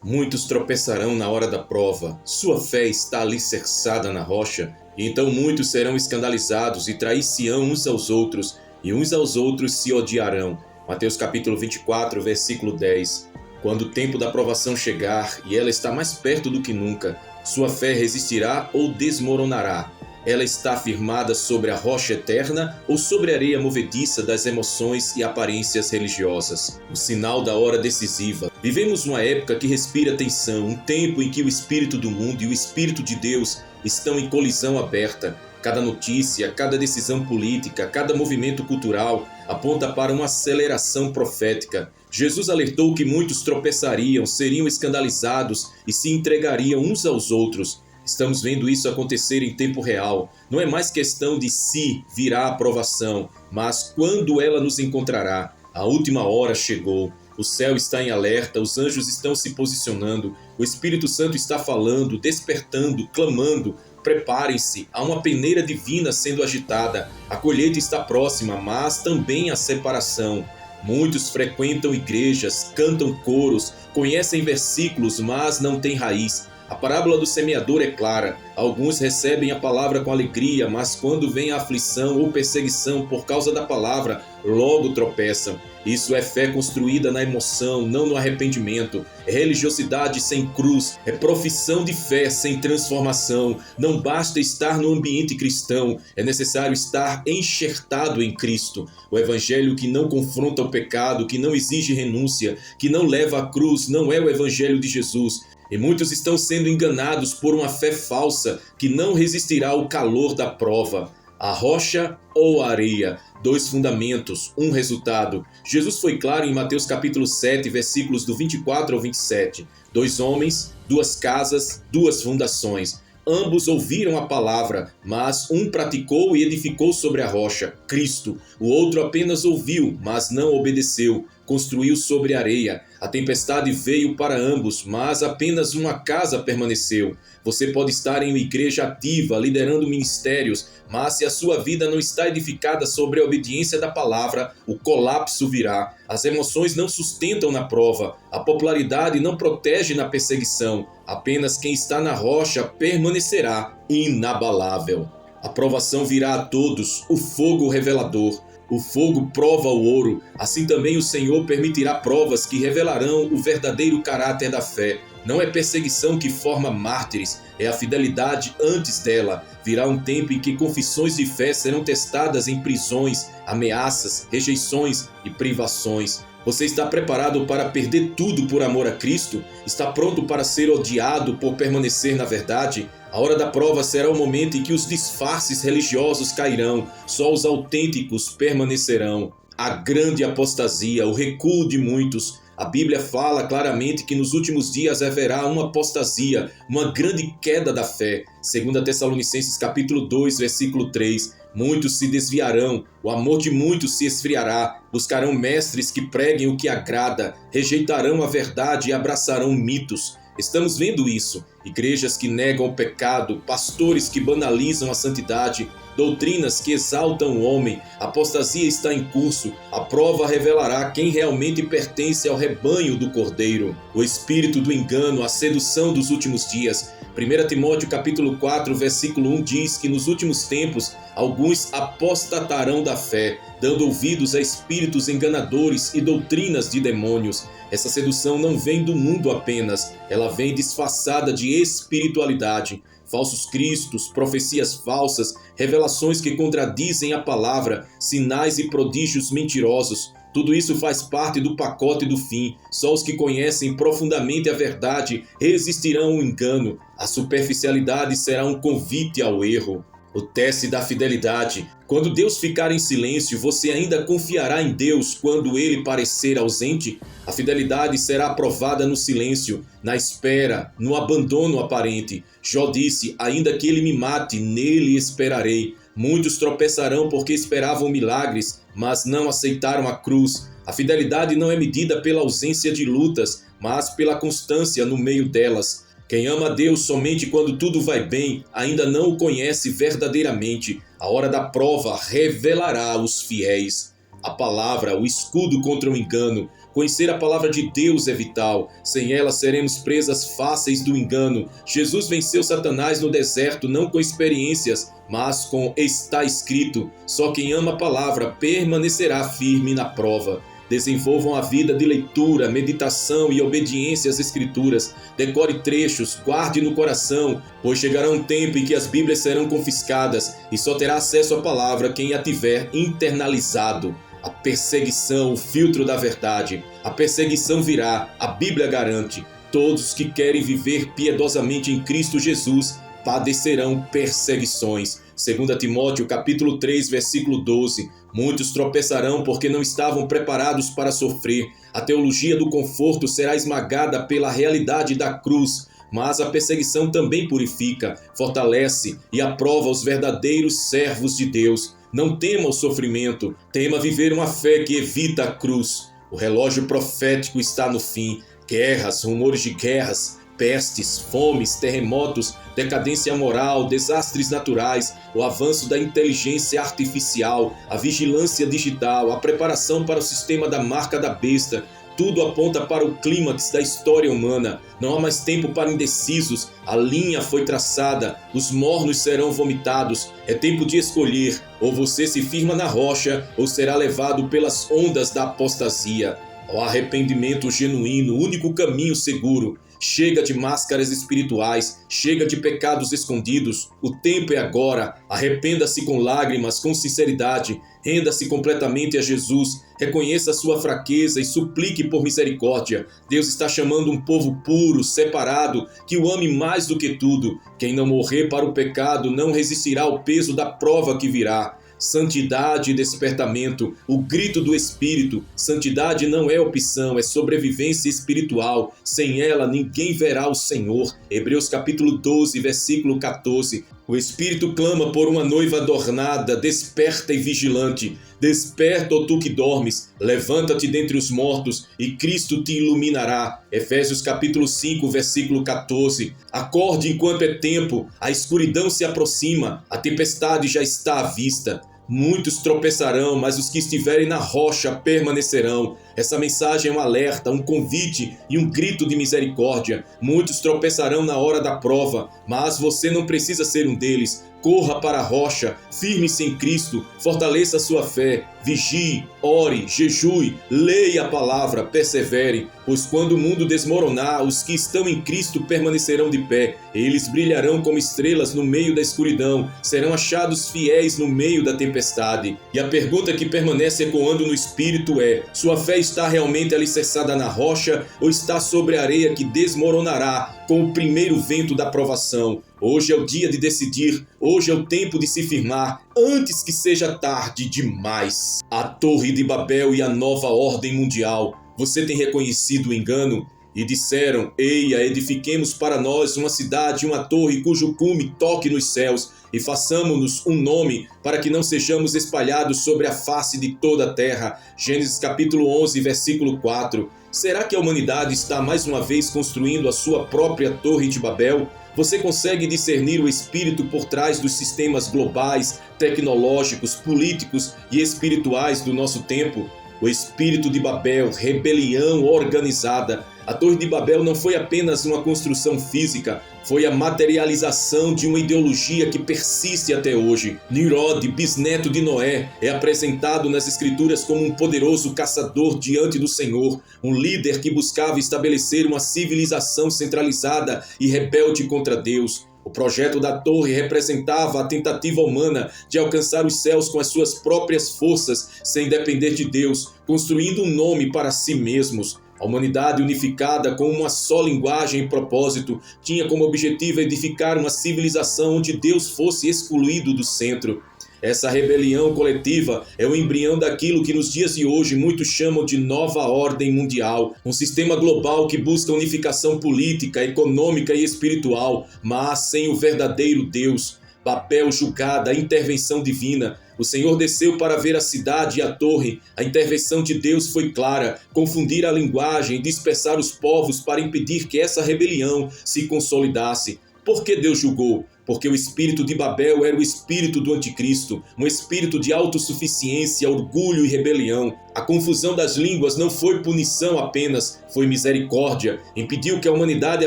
Muitos tropeçarão na hora da prova, sua fé está alicerçada na rocha, e então muitos serão escandalizados e trair-se-ão uns aos outros, e uns aos outros se odiarão. Mateus capítulo 24, versículo 10. Quando o tempo da provação chegar, e ela está mais perto do que nunca, sua fé resistirá ou desmoronará. Ela está firmada sobre a rocha eterna ou sobre a areia movediça das emoções e aparências religiosas? O sinal da hora decisiva. Vivemos uma época que respira tensão, um tempo em que o espírito do mundo e o espírito de Deus estão em colisão aberta. Cada notícia, cada decisão política, cada movimento cultural aponta para uma aceleração profética. Jesus alertou que muitos tropeçariam, seriam escandalizados e se entregariam uns aos outros. Estamos vendo isso acontecer em tempo real. Não é mais questão de se virá a provação, mas quando ela nos encontrará. A última hora chegou. O céu está em alerta, os anjos estão se posicionando, o Espírito Santo está falando, despertando, clamando. Preparem-se, há uma peneira divina sendo agitada. A colheita está próxima, mas também a separação. Muitos frequentam igrejas, cantam coros, conhecem versículos, mas não têm raiz. A parábola do semeador é clara. Alguns recebem a palavra com alegria, mas quando vem a aflição ou perseguição por causa da palavra, logo tropeçam. Isso é fé construída na emoção, não no arrependimento. É religiosidade sem cruz, é profissão de fé sem transformação. Não basta estar no ambiente cristão, é necessário estar enxertado em Cristo. O evangelho que não confronta o pecado, que não exige renúncia, que não leva à cruz, não é o evangelho de Jesus. E muitos estão sendo enganados por uma fé falsa que não resistirá ao calor da prova. A rocha ou a areia? Dois fundamentos, um resultado. Jesus foi claro em Mateus capítulo 7, versículos do 24 ao 27. 2 homens, 2 casas, 2 fundações. Ambos ouviram a palavra, mas um praticou e edificou sobre a rocha, Cristo. O outro apenas ouviu, mas não obedeceu. Construiu sobre areia. A tempestade veio para ambos, mas apenas uma casa permaneceu. Você pode estar em uma igreja ativa, liderando ministérios, mas se a sua vida não está edificada sobre a obediência da palavra, o colapso virá. As emoções não sustentam na prova. A popularidade não protege na perseguição. Apenas quem está na rocha permanecerá inabalável. A provação virá a todos, o fogo revelador. O fogo prova o ouro, assim também o Senhor permitirá provas que revelarão o verdadeiro caráter da fé. Não é perseguição que forma mártires, é a fidelidade antes dela. Virá um tempo em que confissões de fé serão testadas em prisões, ameaças, rejeições e privações. Você está preparado para perder tudo por amor a Cristo? Está pronto para ser odiado por permanecer na verdade? A hora da prova será o momento em que os disfarces religiosos cairão, só os autênticos permanecerão. A grande apostasia, o recuo de muitos. A Bíblia fala claramente que nos últimos dias haverá uma apostasia, uma grande queda da fé. 2 Tessalonicenses capítulo 2, versículo 3. Muitos se desviarão, o amor de muitos se esfriará, buscarão mestres que preguem o que agrada, rejeitarão a verdade e abraçarão mitos. Estamos vendo isso. Igrejas que negam o pecado, pastores que banalizam a santidade, doutrinas que exaltam o homem. A apostasia está em curso. A prova revelará quem realmente pertence ao rebanho do Cordeiro. O espírito do engano, a sedução dos últimos dias. 1 Timóteo capítulo 4, versículo 1 diz que nos últimos tempos alguns apostatarão da fé, dando ouvidos a espíritos enganadores e doutrinas de demônios. Essa sedução não vem do mundo apenas, ela vem disfarçada de espiritualidade. Falsos cristos, profecias falsas, revelações que contradizem a palavra, sinais e prodígios mentirosos. Tudo isso faz parte do pacote do fim. Só os que conhecem profundamente a verdade resistirão ao engano. A superficialidade será um convite ao erro. O teste da fidelidade. Quando Deus ficar em silêncio, você ainda confiará em Deus quando Ele parecer ausente? A fidelidade será aprovada no silêncio, na espera, no abandono aparente. Jó disse, ainda que Ele me mate, nele esperarei. Muitos tropeçarão porque esperavam milagres, mas não aceitaram a cruz. A fidelidade não é medida pela ausência de lutas, mas pela constância no meio delas. Quem ama a Deus somente quando tudo vai bem, ainda não o conhece verdadeiramente. A hora da prova revelará os fiéis. A palavra, o escudo contra o engano. Conhecer a palavra de Deus é vital. Sem ela seremos presas fáceis do engano. Jesus venceu Satanás no deserto não com experiências, mas com está escrito. Só quem ama a palavra permanecerá firme na prova. Desenvolvam a vida de leitura, meditação e obediência às Escrituras. Decore trechos, guarde no coração, pois chegará um tempo em que as Bíblias serão confiscadas e só terá acesso à palavra quem a tiver internalizado. A perseguição, o filtro da verdade. A perseguição virá, a Bíblia garante. Todos que querem viver piedosamente em Cristo Jesus padecerão perseguições. 2 Timóteo capítulo 3, versículo 12. Muitos tropeçarão porque não estavam preparados para sofrer. A teologia do conforto será esmagada pela realidade da cruz. Mas a perseguição também purifica, fortalece e aprova os verdadeiros servos de Deus. Não tema o sofrimento, tema viver uma fé que evita a cruz. O relógio profético está no fim. Guerras, rumores de guerras, pestes, fomes, terremotos, decadência moral, desastres naturais, o avanço da inteligência artificial, a vigilância digital, a preparação para o sistema da marca da besta. Tudo aponta para o clímax da história humana. Não há mais tempo para indecisos. A linha foi traçada. Os mornos serão vomitados. É tempo de escolher. Ou você se firma na rocha, ou será levado pelas ondas da apostasia. O arrependimento genuíno, o único caminho seguro. Chega de máscaras espirituais, chega de pecados escondidos. O tempo é agora. Arrependa-se com lágrimas, com sinceridade. Renda-se completamente a Jesus. Reconheça a sua fraqueza e suplique por misericórdia. Deus está chamando um povo puro, separado, que o ame mais do que tudo. Quem não morrer para o pecado não resistirá ao peso da prova que virá. Santidade e despertamento, o grito do Espírito. Santidade não é opção, é sobrevivência espiritual. Sem ela, ninguém verá o Senhor. Hebreus capítulo 12, versículo 14. O Espírito clama por uma noiva adornada, desperta e vigilante. Desperta, ó tu que dormes, levanta-te dentre os mortos, e Cristo te iluminará. Efésios capítulo 5, versículo 14. Acorde enquanto é tempo, a escuridão se aproxima, a tempestade já está à vista. Muitos tropeçarão, mas os que estiverem na rocha permanecerão. Essa mensagem é um alerta, um convite e um grito de misericórdia. Muitos tropeçarão na hora da prova, mas você não precisa ser um deles. Corra para a rocha, firme-se em Cristo, fortaleça a sua fé, vigie, ore, jejue, leia a palavra, persevere, pois quando o mundo desmoronar, os que estão em Cristo permanecerão de pé. Eles brilharão como estrelas no meio da escuridão, serão achados fiéis no meio da tempestade. E a pergunta que permanece ecoando no espírito é: sua fé está realmente alicerçada na rocha ou está sobre a areia que desmoronará com o primeiro vento da provação? Hoje é o dia de decidir, hoje é o tempo de se firmar, antes que seja tarde demais. A Torre de Babel e a nova ordem mundial. Você tem reconhecido o engano? E disseram: eia, edifiquemos para nós uma cidade, uma torre cujo cume toque nos céus, e façamo-nos um nome, para que não sejamos espalhados sobre a face de toda a terra. Gênesis capítulo 11, versículo 4. Será que a humanidade está mais uma vez construindo a sua própria Torre de Babel? Você consegue discernir o espírito por trás dos sistemas globais, tecnológicos, políticos e espirituais do nosso tempo? O espírito de Babel, rebelião organizada. A Torre de Babel não foi apenas uma construção física, foi a materialização de uma ideologia que persiste até hoje. Nimrod, bisneto de Noé, é apresentado nas Escrituras como um poderoso caçador diante do Senhor, um líder que buscava estabelecer uma civilização centralizada e rebelde contra Deus. O projeto da torre representava a tentativa humana de alcançar os céus com as suas próprias forças, sem depender de Deus, construindo um nome para si mesmos. A humanidade unificada com uma só linguagem e propósito tinha como objetivo edificar uma civilização onde Deus fosse excluído do centro. Essa rebelião coletiva é o embrião daquilo que nos dias de hoje muitos chamam de nova ordem mundial, um sistema global que busca unificação política, econômica e espiritual, mas sem o verdadeiro Deus. Babel julgada, a intervenção divina. O Senhor desceu para ver a cidade e a torre. A intervenção de Deus foi clara: confundir a linguagem e dispersar os povos para impedir que essa rebelião se consolidasse. Por que Deus julgou? Porque o espírito de Babel era o espírito do anticristo, um espírito de autossuficiência, orgulho e rebelião. A confusão das línguas não foi punição apenas, foi misericórdia. Impediu que a humanidade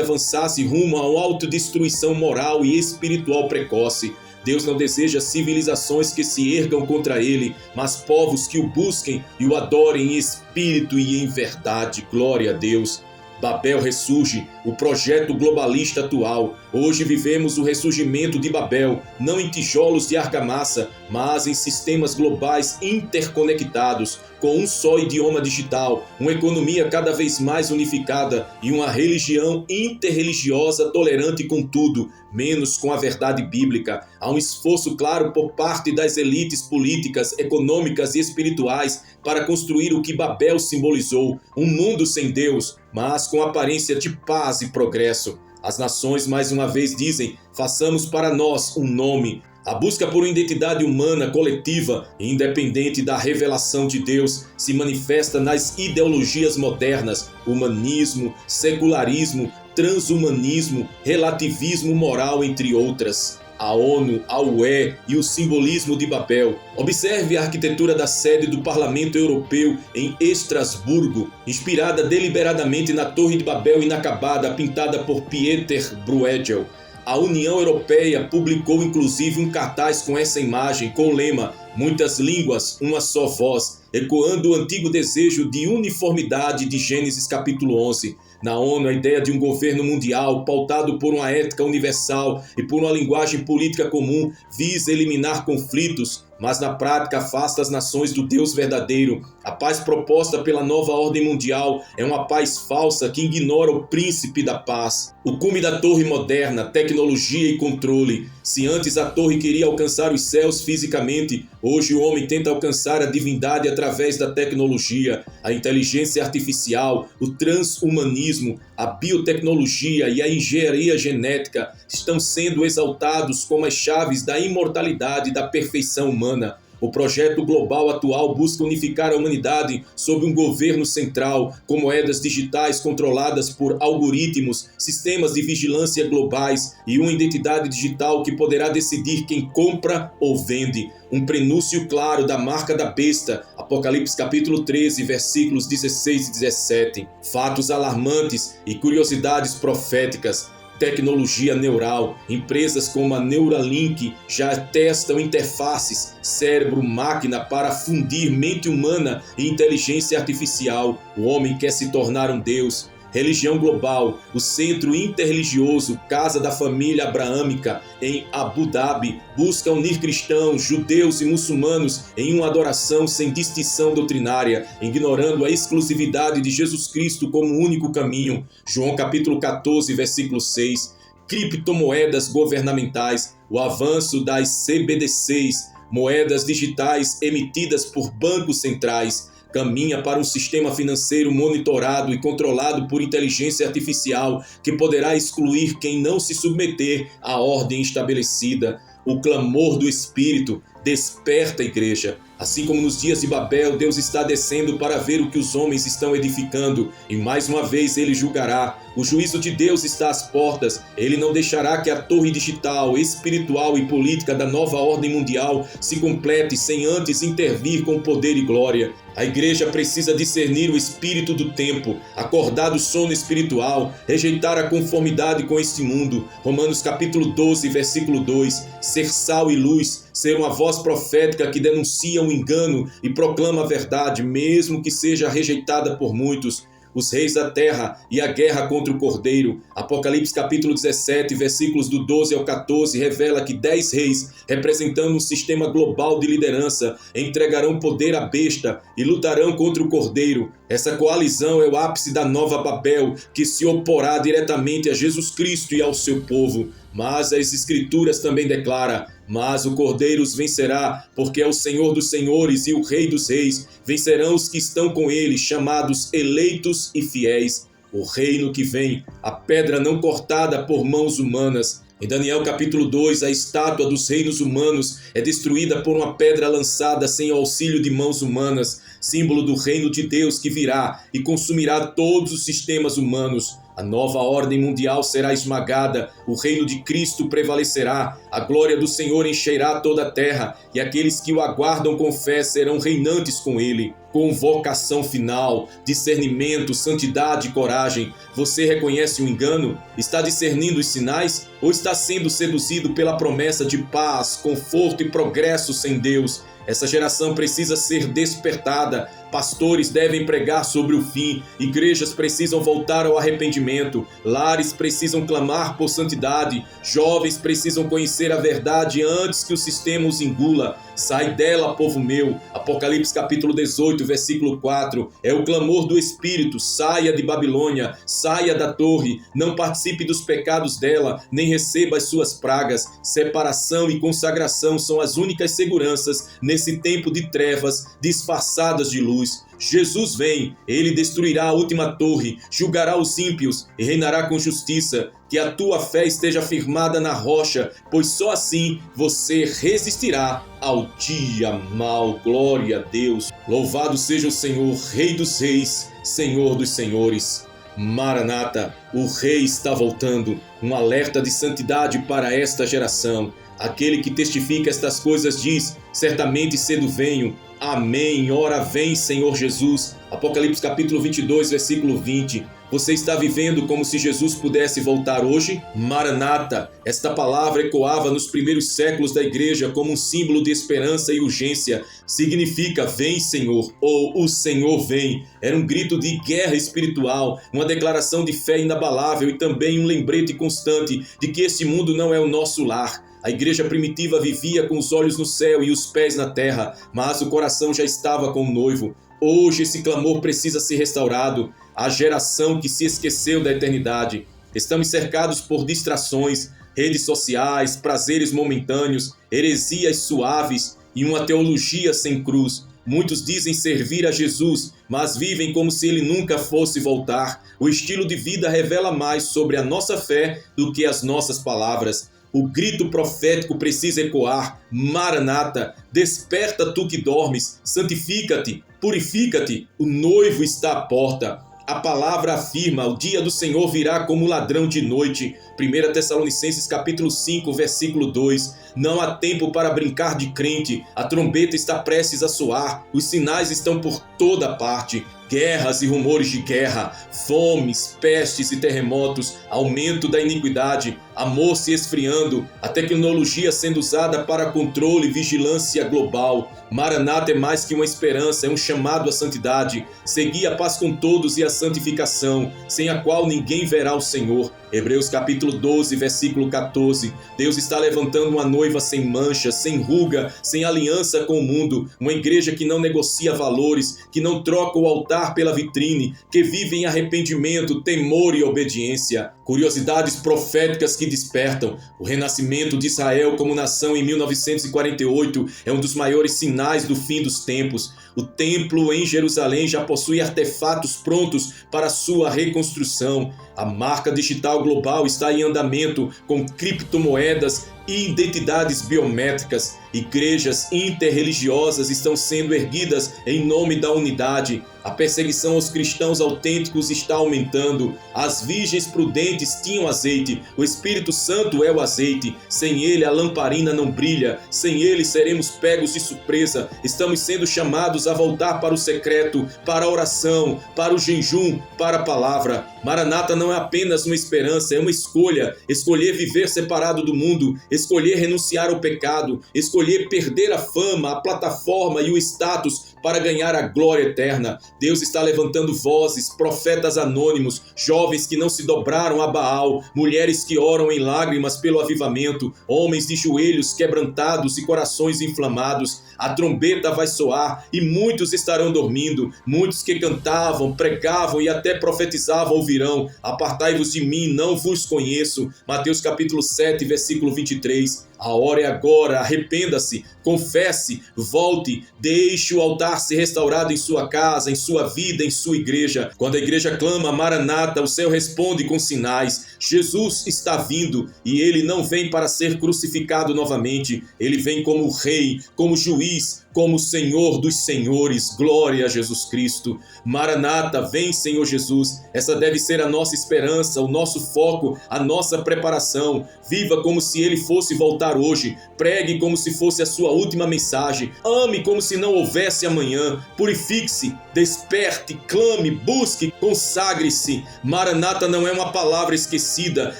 avançasse rumo a uma autodestruição moral e espiritual precoce. Deus não deseja civilizações que se ergam contra ele, mas povos que o busquem e o adorem em espírito e em verdade. Glória a Deus. Babel ressurge, o projeto globalista atual. Hoje vivemos o ressurgimento de Babel, não em tijolos de argamassa, mas em sistemas globais interconectados, com um só idioma digital, uma economia cada vez mais unificada e uma religião interreligiosa tolerante com tudo, menos com a verdade bíblica. Há um esforço claro por parte das elites políticas, econômicas e espirituais para construir o que Babel simbolizou, um mundo sem Deus, mas com aparência de paz e progresso. As nações mais uma vez dizem: façamos para nós um nome. A busca por uma identidade humana, coletiva e independente da revelação de Deus se manifesta nas ideologias modernas: humanismo, secularismo, transhumanismo, relativismo moral, entre outras. A ONU, a UE e o simbolismo de Babel. Observe a arquitetura da sede do Parlamento Europeu em Estrasburgo, inspirada deliberadamente na Torre de Babel inacabada, pintada por Pieter Bruegel. A União Europeia publicou inclusive um cartaz com essa imagem, com o lema "Muitas línguas, uma só voz", ecoando o antigo desejo de uniformidade de Gênesis capítulo 11. Na ONU, a ideia de um governo mundial pautado por uma ética universal e por uma linguagem política comum visa eliminar conflitos, mas na prática afasta as nações do Deus verdadeiro. A paz proposta pela nova ordem mundial é uma paz falsa que ignora o príncipe da paz. O cume da torre moderna, tecnologia e controle. Se antes a torre queria alcançar os céus fisicamente, hoje o homem tenta alcançar a divindade através da tecnologia, a inteligência artificial, o transhumanismo, a biotecnologia e a engenharia genética estão sendo exaltados como as chaves da imortalidade e da perfeição humana. O projeto global atual busca unificar a humanidade sob um governo central, com moedas digitais controladas por algoritmos, sistemas de vigilância globais e uma identidade digital que poderá decidir quem compra ou vende. Um prenúncio claro da marca da besta, Apocalipse capítulo 13, versículos 16 e 17. Fatos alarmantes e curiosidades proféticas. Tecnologia neural. Empresas como a Neuralink já testam interfaces cérebro-máquina para fundir mente humana e inteligência artificial. O homem quer se tornar um Deus. Religião global. O centro interreligioso Casa da Família Abraâmica em Abu Dhabi busca unir cristãos, judeus e muçulmanos em uma adoração sem distinção doutrinária, ignorando a exclusividade de Jesus Cristo como único caminho. João capítulo 14, versículo 6. Criptomoedas governamentais. O avanço das CBDCs, moedas digitais emitidas por bancos centrais, caminha para um sistema financeiro monitorado e controlado por inteligência artificial que poderá excluir quem não se submeter à ordem estabelecida. O clamor do Espírito desperta a igreja. Assim como nos dias de Babel, Deus está descendo para ver o que os homens estão edificando e mais uma vez ele julgará. O juízo de Deus está às portas. Ele não deixará que a torre digital, espiritual e política da nova ordem mundial se complete sem antes intervir com poder e glória. A igreja precisa discernir o espírito do tempo, acordar do sono espiritual, rejeitar a conformidade com este mundo. Romanos capítulo 12, versículo 2. Ser sal e luz, ser uma voz profética que denuncia o engano e proclama a verdade, mesmo que seja rejeitada por muitos. Os reis da terra e a guerra contra o Cordeiro. Apocalipse capítulo 17, versículos do 12 ao 14, revela que 10 reis, representando um sistema global de liderança, entregarão poder à besta e lutarão contra o Cordeiro. Essa coalizão é o ápice da nova Babel, que se oporá diretamente a Jesus Cristo e ao seu povo. Mas as Escrituras também declaram: mas o Cordeiro os vencerá, porque é o Senhor dos senhores e o Rei dos reis. Vencerão os que estão com ele, chamados eleitos e fiéis. O reino que vem, a pedra não cortada por mãos humanas. Em Daniel capítulo 2, a estátua dos reinos humanos é destruída por uma pedra lançada sem auxílio de mãos humanas, símbolo do reino de Deus que virá e consumirá todos os sistemas humanos. A nova ordem mundial será esmagada, o reino de Cristo prevalecerá, a glória do Senhor encherá toda a terra, e aqueles que o aguardam com fé serão reinantes com ele. Convocação final, discernimento, santidade e coragem. Você reconhece o engano? Está discernindo os sinais? Ou está sendo seduzido pela promessa de paz, conforto e progresso sem Deus? Essa geração precisa ser despertada. Pastores devem pregar sobre o fim. Igrejas precisam voltar ao arrependimento. Lares precisam clamar por santidade. Jovens precisam conhecer a verdade antes que o sistema os engula. Sai dela, povo meu. Apocalipse capítulo 18, versículo 4. É o clamor do Espírito. Saia de Babilônia. Saia da torre. Não participe dos pecados dela, nem receba as suas pragas. Separação e consagração são as únicas seguranças nesse tempo de trevas disfarçadas de luz. Jesus vem, ele destruirá a última torre, julgará os ímpios e reinará com justiça. Que a tua fé esteja firmada na rocha, pois só assim você resistirá ao dia mau. Glória a Deus. Louvado seja o Senhor, Rei dos reis, Senhor dos senhores. Maranata, o Rei está voltando. Um alerta de santidade para esta geração. Aquele que testifica estas coisas diz: certamente cedo venho. Amém. Ora vem, Senhor Jesus. Apocalipse capítulo 22, versículo 20. Você está vivendo como se Jesus pudesse voltar hoje? Maranata. Esta palavra ecoava nos primeiros séculos da igreja como um símbolo de esperança e urgência. Significa vem, Senhor, ou o Senhor vem. Era um grito de guerra espiritual, uma declaração de fé inabalável e também um lembrete constante de que esse mundo não é o nosso lar. A igreja primitiva vivia com os olhos no céu e os pés na terra, mas o coração já estava com o noivo. Hoje esse clamor precisa ser restaurado. A geração que se esqueceu da eternidade. Estamos cercados por distrações, redes sociais, prazeres momentâneos, heresias suaves e uma teologia sem cruz. Muitos dizem servir a Jesus, mas vivem como se ele nunca fosse voltar. O estilo de vida revela mais sobre a nossa fé do que as nossas palavras. O grito profético precisa ecoar. Maranata, desperta tu que dormes, santifica-te, purifica-te, o noivo está à porta. A palavra afirma: o dia do Senhor virá como ladrão de noite. 1 Tessalonicenses capítulo 5, versículo 2. Não há tempo para brincar de crente. A trombeta está prestes a soar. Os sinais estão por toda parte. Guerras e rumores de guerra, fomes, pestes e terremotos, aumento da iniquidade, amor se esfriando, a tecnologia sendo usada para controle e vigilância global. Maranata é mais que uma esperança, é um chamado à santidade. Segui a paz com todos e a santificação, sem a qual ninguém verá o Senhor. Hebreus capítulo 12, versículo 14. Deus está levantando uma noiva sem mancha, sem ruga, sem aliança com o mundo. Uma igreja que não negocia valores, que não troca o altar pela vitrine, que vive em arrependimento, temor e obediência. Curiosidades proféticas que despertam. O renascimento de Israel como nação em 1948 é um dos maiores sinais do fim dos tempos. O templo em Jerusalém já possui artefatos prontos para sua reconstrução. A marca digital global está em andamento com criptomoedas e identidades biométricas. Igrejas interreligiosas estão sendo erguidas em nome da unidade. A perseguição aos cristãos autênticos está aumentando. As virgens prudentes tinham azeite. O Espírito Santo é o azeite. Sem ele a lamparina não brilha. Sem ele seremos pegos de surpresa. Estamos sendo chamados a voltar para o secreto, para a oração, para o jejum, para a palavra. Maranata não é apenas uma esperança, é uma escolha. Escolher viver separado do mundo, escolher renunciar ao pecado, escolher perder a fama, a plataforma e o status para ganhar a glória eterna. Deus está levantando vozes, profetas anônimos, jovens que não se dobraram a Baal, mulheres que oram em lágrimas pelo avivamento, homens de joelhos quebrantados e corações inflamados. A trombeta vai soar e muitos estarão dormindo. Muitos que cantavam, pregavam e até profetizavam ouvirão: apartai-vos de mim, não vos conheço. Mateus capítulo 7, versículo 23. A hora é agora, arrependa-se, confesse, volte, deixe o altar lar ser restaurado em sua casa, em sua vida, em sua igreja. Quando a igreja clama Maranata, o céu responde com sinais. Jesus está vindo e ele não vem para ser crucificado novamente. Ele vem como rei, como juiz, como Senhor dos senhores. Glória a Jesus Cristo. Maranata, vem, Senhor Jesus. Essa deve ser a nossa esperança, o nosso foco, a nossa preparação. Viva como se ele fosse voltar hoje. Pregue como se fosse a sua última mensagem. Ame como se não houvesse amanhã. Purifique-se, desperte, clame, busque, consagre-se. Maranata não é uma palavra esquecida,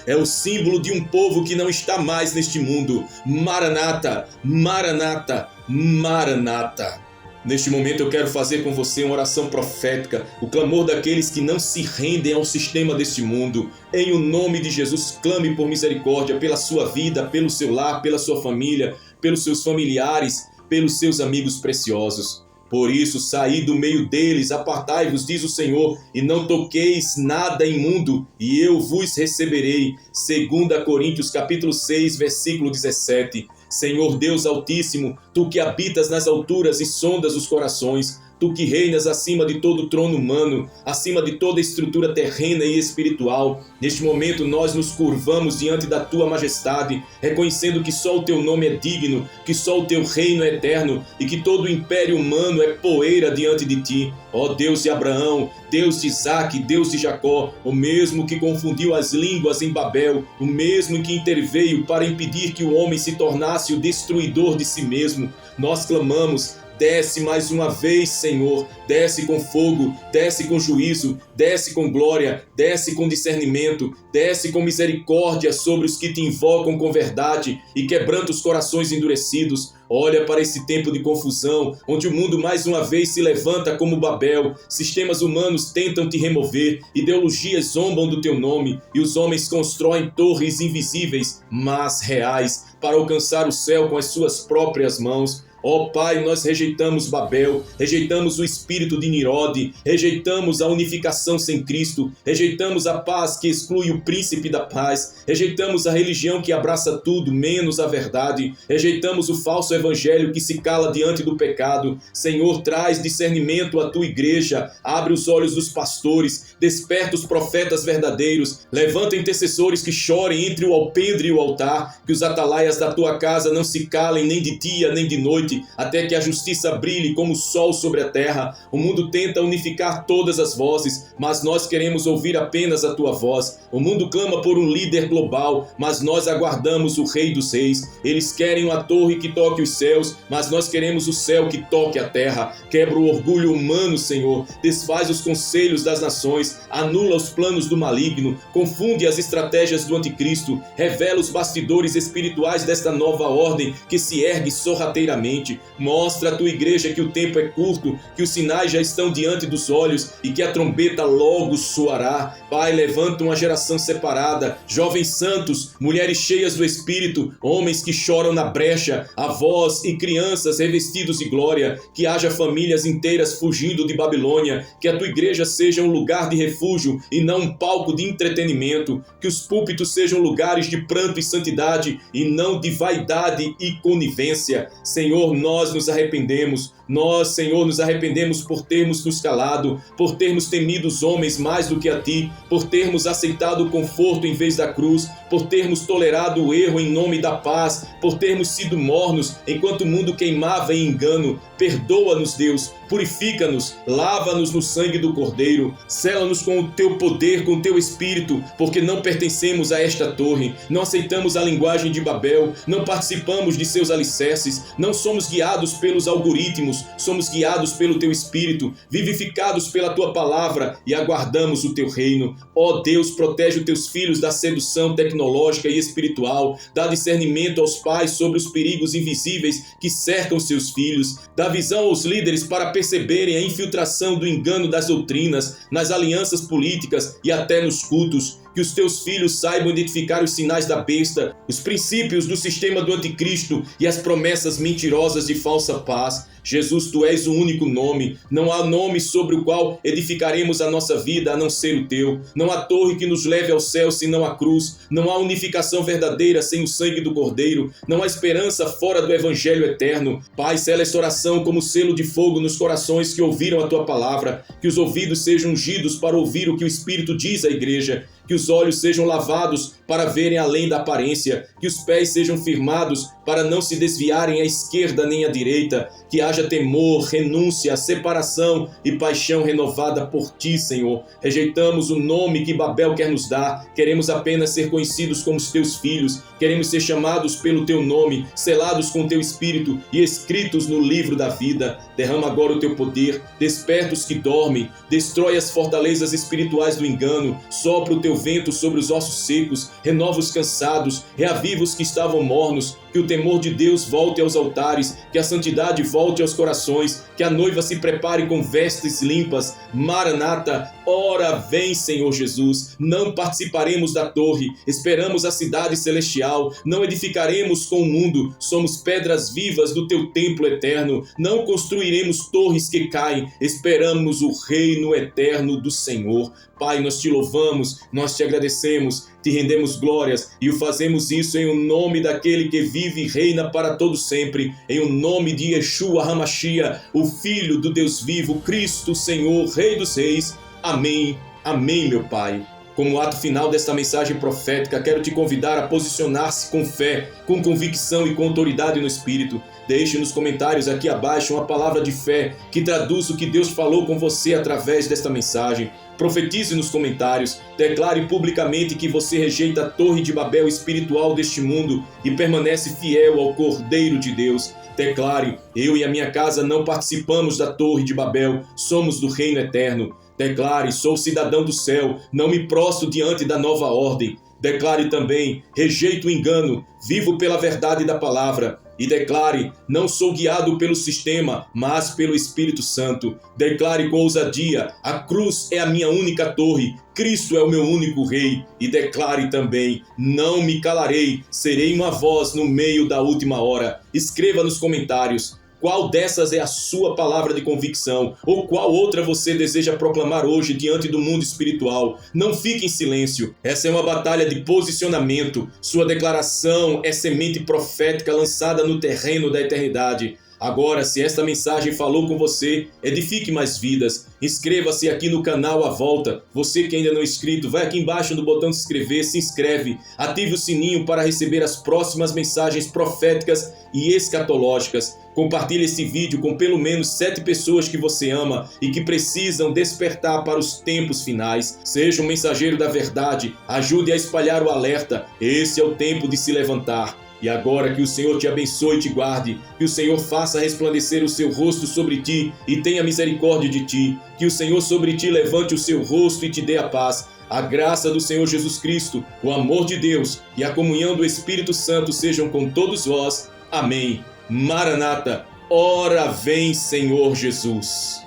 é o símbolo de um povo que não está mais neste mundo. Maranata, Maranata, Maranata. Neste momento eu quero fazer com você uma oração profética, o clamor daqueles que não se rendem ao sistema deste mundo. Em o nome de Jesus, clame por misericórdia pela sua vida, pelo seu lar, pela sua família, pelos seus familiares, pelos seus amigos preciosos. Por isso, saí do meio deles, apartai-vos, diz o Senhor, e não toqueis nada imundo, e eu vos receberei. 2 Coríntios capítulo 6, versículo 17. Senhor Deus Altíssimo, Tu que habitas nas alturas e sondas os corações, Tu que reinas acima de todo trono humano, acima de toda estrutura terrena e espiritual, neste momento nós nos curvamos diante da Tua majestade, reconhecendo que só o Teu nome é digno, que só o Teu reino é eterno e que todo o império humano é poeira diante de Ti. Ó Deus de Abraão, Deus de Isaque, Deus de Jacó, o mesmo que confundiu as línguas em Babel, o mesmo que interveio para impedir que o homem se tornasse o destruidor de si mesmo, nós clamamos: desce mais uma vez, Senhor, desce com fogo, desce com juízo, desce com glória, desce com discernimento, desce com misericórdia sobre os que te invocam com verdade e quebranta os corações endurecidos. Olha para esse tempo de confusão, onde o mundo mais uma vez se levanta como Babel, sistemas humanos tentam te remover, ideologias zombam do teu nome e os homens constroem torres invisíveis, mas reais, para alcançar o céu com as suas próprias mãos. Ó Pai, nós rejeitamos Babel, rejeitamos o espírito de Nirode, rejeitamos a unificação sem Cristo, rejeitamos a paz que exclui o príncipe da paz, rejeitamos a religião que abraça tudo menos a verdade, rejeitamos o falso evangelho que se cala diante do pecado. Senhor, traz discernimento à tua igreja, abre os olhos dos pastores, desperta os profetas verdadeiros, levanta intercessores que chorem entre o alpendre e o altar, que os atalaias da tua casa não se calem nem de dia nem de noite, até que a justiça brilhe como o sol sobre a terra. O mundo tenta unificar todas as vozes, mas nós queremos ouvir apenas a tua voz. O mundo clama por um líder global, mas nós aguardamos o Rei dos Reis. Eles querem uma torre que toque os céus, mas nós queremos o céu que toque a terra. Quebra o orgulho humano, Senhor, desfaz os conselhos das nações, anula os planos do maligno, confunde as estratégias do anticristo, revela os bastidores espirituais desta nova ordem que se ergue sorrateiramente. Mostra à tua igreja que o tempo é curto, que os sinais já estão diante dos olhos e que a trombeta logo soará. Pai, levanta uma geração separada, jovens santos, mulheres cheias do Espírito, homens que choram na brecha, avós e crianças revestidos de glória, que haja famílias inteiras fugindo de Babilônia, que a tua igreja seja um lugar de refúgio e não um palco de entretenimento, que os púlpitos sejam lugares de pranto e santidade e não de vaidade e conivência. Senhor, nós nos arrependemos. Nós, Senhor, nos arrependemos por termos nos calado, por termos temido os homens mais do que a Ti, por termos aceitado o conforto em vez da cruz, por termos tolerado o erro em nome da paz, por termos sido mornos enquanto o mundo queimava em engano. Perdoa-nos, Deus, purifica-nos, lava-nos no sangue do Cordeiro, sela-nos com o Teu poder, com o Teu Espírito, porque não pertencemos a esta torre, não aceitamos a linguagem de Babel, não participamos de seus alicerces, não somos guiados pelos algoritmos, somos guiados pelo Teu Espírito, vivificados pela Tua palavra e aguardamos o Teu reino. Ó Deus, protege os Teus filhos da sedução tecnológica e espiritual, dá discernimento aos pais sobre os perigos invisíveis que cercam seus filhos, dá visão aos líderes para perceberem a infiltração do engano das doutrinas, nas alianças políticas e até nos cultos. que os teus filhos saibam identificar os sinais da besta, os princípios do sistema do anticristo e as promessas mentirosas de falsa paz. Jesus, tu és o único nome, não há nome sobre o qual edificaremos a nossa vida a não ser o teu. Não há torre que nos leve ao céu senão a cruz, não há unificação verdadeira sem o sangue do Cordeiro, não há esperança fora do Evangelho eterno. Pai, sela esta oração como selo de fogo nos corações que ouviram a tua palavra, que os ouvidos sejam ungidos para ouvir o que o Espírito diz à igreja, que os olhos sejam lavados para verem além da aparência, que os pés sejam firmados para não se desviarem à esquerda nem à direita, que haja temor, renúncia, separação e paixão renovada por ti, Senhor. Rejeitamos o nome que Babel quer nos dar, queremos apenas ser conhecidos como os teus filhos, queremos ser chamados pelo teu nome, selados com teu Espírito e escritos no livro da vida. Derrama agora o teu poder, desperta os que dormem, destrói as fortalezas espirituais do engano, sopra o teu vento sobre os ossos secos, renova os cansados, reaviva os que estavam mornos, que o temor de Deus volte aos altares, que a santidade volte aos corações, que a noiva se prepare com vestes limpas. Maranata, ora vem, Senhor Jesus. Não participaremos da torre, esperamos a cidade celestial, não edificaremos com o mundo, somos pedras vivas do teu templo eterno, não construiremos torres que caem, esperamos o reino eterno do Senhor. Pai, nós te louvamos, nós te agradecemos, te rendemos glórias e o fazemos isso em o nome daquele que vive e reina para todo sempre, em o nome de Yeshua HaMashiach, o Filho do Deus vivo, Cristo, Senhor, Rei dos Reis. Amém, amém, meu Pai. Como ato final desta mensagem profética, quero te convidar a posicionar-se com fé, com convicção e com autoridade no Espírito. Deixe nos comentários aqui abaixo uma palavra de fé que traduz o que Deus falou com você através desta mensagem. Profetize nos comentários, declare publicamente que você rejeita a torre de Babel espiritual deste mundo e permanece fiel ao Cordeiro de Deus. Declare: eu e a minha casa não participamos da torre de Babel, somos do reino eterno. Declare: sou cidadão do céu, não me prostro diante da nova ordem. Declare também: rejeito o engano, vivo pela verdade da palavra. E declare: não sou guiado pelo sistema, mas pelo Espírito Santo. Declare com ousadia: a cruz é a minha única torre, Cristo é o meu único rei. E declare também: não me calarei, serei uma voz no meio da última hora. Escreva nos comentários: qual dessas é a sua palavra de convicção? Ou qual outra você deseja proclamar hoje diante do mundo espiritual? Não fique em silêncio. Essa é uma batalha de posicionamento. Sua declaração é semente profética lançada no terreno da eternidade. Agora, se esta mensagem falou com você, edifique mais vidas. Inscreva-se aqui no canal à volta. Você que ainda não é inscrito, vai aqui embaixo no botão de se inscrever, se inscreve. Ative o sininho para receber as próximas mensagens proféticas e escatológicas. Compartilhe esse vídeo com pelo menos 7 pessoas que você ama e que precisam despertar para os tempos finais. Seja um mensageiro da verdade. Ajude a espalhar o alerta. Esse é o tempo de se levantar. E agora que o Senhor te abençoe e te guarde, que o Senhor faça resplandecer o seu rosto sobre ti e tenha misericórdia de ti, que o Senhor sobre ti levante o seu rosto e te dê a paz. A graça do Senhor Jesus Cristo, o amor de Deus e a comunhão do Espírito Santo sejam com todos vós. Amém. Maranata, ora vem, Senhor Jesus.